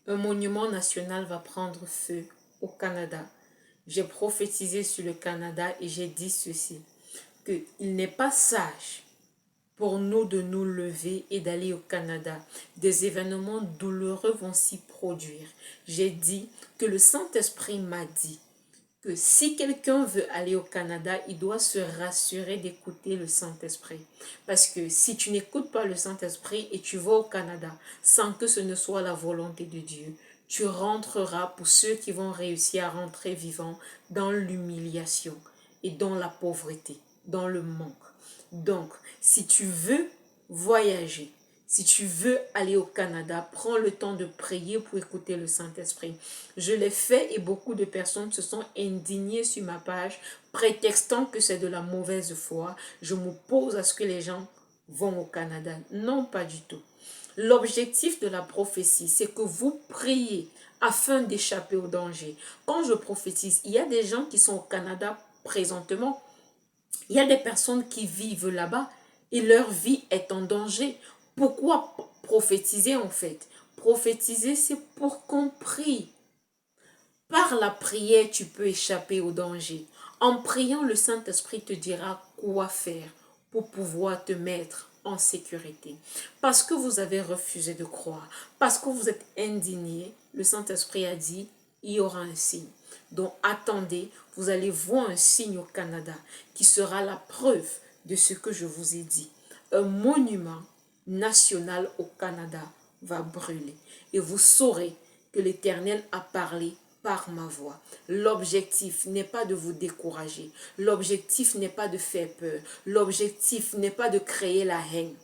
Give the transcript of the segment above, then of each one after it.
Un monument national va prendre feu au Canada. J'ai prophétisé sur le Canada et j'ai dit ceci, qu'il n'est pas sage pour nous de nous lever et d'aller au Canada. Des événements douloureux vont s'y produire. J'ai dit que le Saint-Esprit m'a dit que si quelqu'un veut aller au Canada, il doit se rassurer d'écouter le Saint-Esprit. Parce que si tu n'écoutes pas le Saint-Esprit et tu vas au Canada sans que ce ne soit la volonté de Dieu, tu rentreras, pour ceux qui vont réussir à rentrer vivants, dans l'humiliation et dans la pauvreté, dans le manque. Donc, si tu veux voyager, si tu veux aller au Canada, prends le temps de prier pour écouter le Saint-Esprit. Je l'ai fait et beaucoup de personnes se sont indignées sur ma page, prétextant que c'est de la mauvaise foi. Je m'oppose à ce que les gens vont au Canada. Non, pas du tout. L'objectif de la prophétie, c'est que vous priez afin d'échapper au danger. Quand je prophétise, il y a des gens qui sont au Canada présentement. Il y a des personnes qui vivent là-bas et leur vie est en danger. Pourquoi prophétiser en fait? Prophétiser, c'est pour qu'on prie. Par la prière, tu peux échapper au danger. En priant, le Saint-Esprit te dira quoi faire pour pouvoir te mettre en sécurité. Parce que vous avez refusé de croire, parce que vous êtes indigné, le Saint-Esprit a dit, il y aura un signe. Donc attendez, vous allez voir un signe au Canada qui sera la preuve de ce que je vous ai dit. Un monument national au Canada va brûler et vous saurez que l'Éternel a parlé par ma voix. L'objectif n'est pas de vous décourager. L'objectif n'est pas de faire peur. L'objectif n'est pas de créer la haine.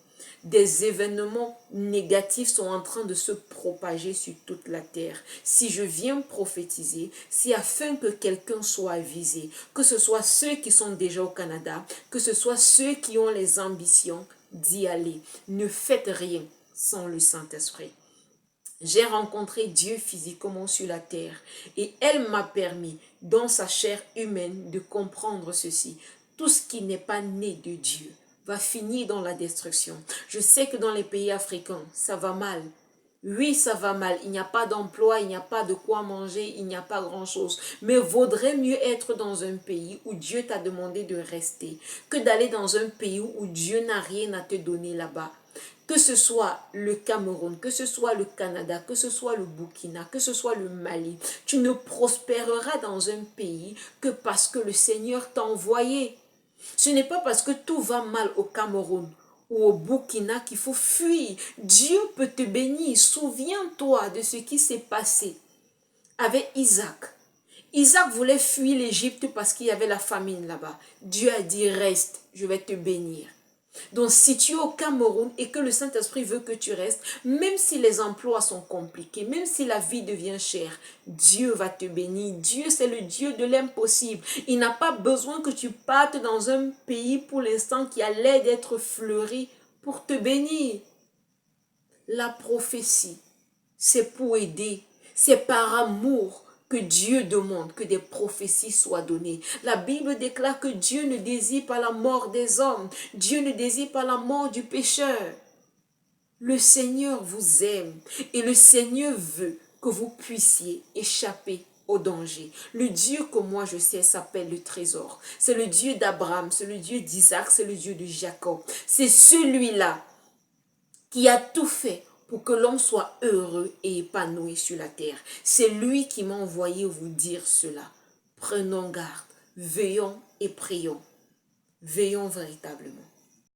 Des événements négatifs sont en train de se propager sur toute la terre. Si je viens prophétiser, c'est afin que quelqu'un soit avisé, que ce soit ceux qui sont déjà au Canada, que ce soit ceux qui ont les ambitions d'y aller. Ne faites rien sans le Saint-Esprit. J'ai rencontré Dieu physiquement sur la terre et elle m'a permis, dans sa chair humaine, de comprendre ceci. Tout ce qui n'est pas né de Dieu va finir dans la destruction. Je sais que dans les pays africains, ça va mal. Oui, ça va mal. Il n'y a pas d'emploi, il n'y a pas de quoi manger, il n'y a pas grand-chose. Mais vaudrait mieux être dans un pays où Dieu t'a demandé de rester que d'aller dans un pays où Dieu n'a rien à te donner là-bas. Que ce soit le Cameroun, que ce soit le Canada, que ce soit le Burkina, que ce soit le Mali, tu ne prospéreras dans un pays que parce que le Seigneur t'a envoyé. Ce n'est pas parce que tout va mal au Cameroun ou au Burkina qu'il faut fuir. Dieu peut te bénir. Souviens-toi de ce qui s'est passé avec Isaac. Isaac voulait fuir l'Égypte parce qu'il y avait la famine là-bas. Dieu a dit, reste, je vais te bénir. Donc, si tu es au Cameroun et que le Saint-Esprit veut que tu restes, même si les emplois sont compliqués, même si la vie devient chère, Dieu va te bénir. Dieu, c'est le Dieu de l'impossible. Il n'a pas besoin que tu partes dans un pays pour l'instant qui a l'air d'être fleuri pour te bénir. La prophétie, c'est pour aider. C'est par amour que Dieu demande que des prophéties soient données. La Bible déclare que Dieu ne désire pas la mort des hommes. Dieu ne désire pas la mort du pécheur. Le Seigneur vous aime et le Seigneur veut que vous puissiez échapper au danger. Le Dieu que moi je sais s'appelle le trésor. C'est le Dieu d'Abraham, c'est le Dieu d'Isaac, c'est le Dieu de Jacob. C'est celui-là qui a tout fait pour que l'homme soit heureux et épanoui sur la terre. C'est lui qui m'a envoyé vous dire cela. Prenons garde, veillons et prions. Veillons véritablement.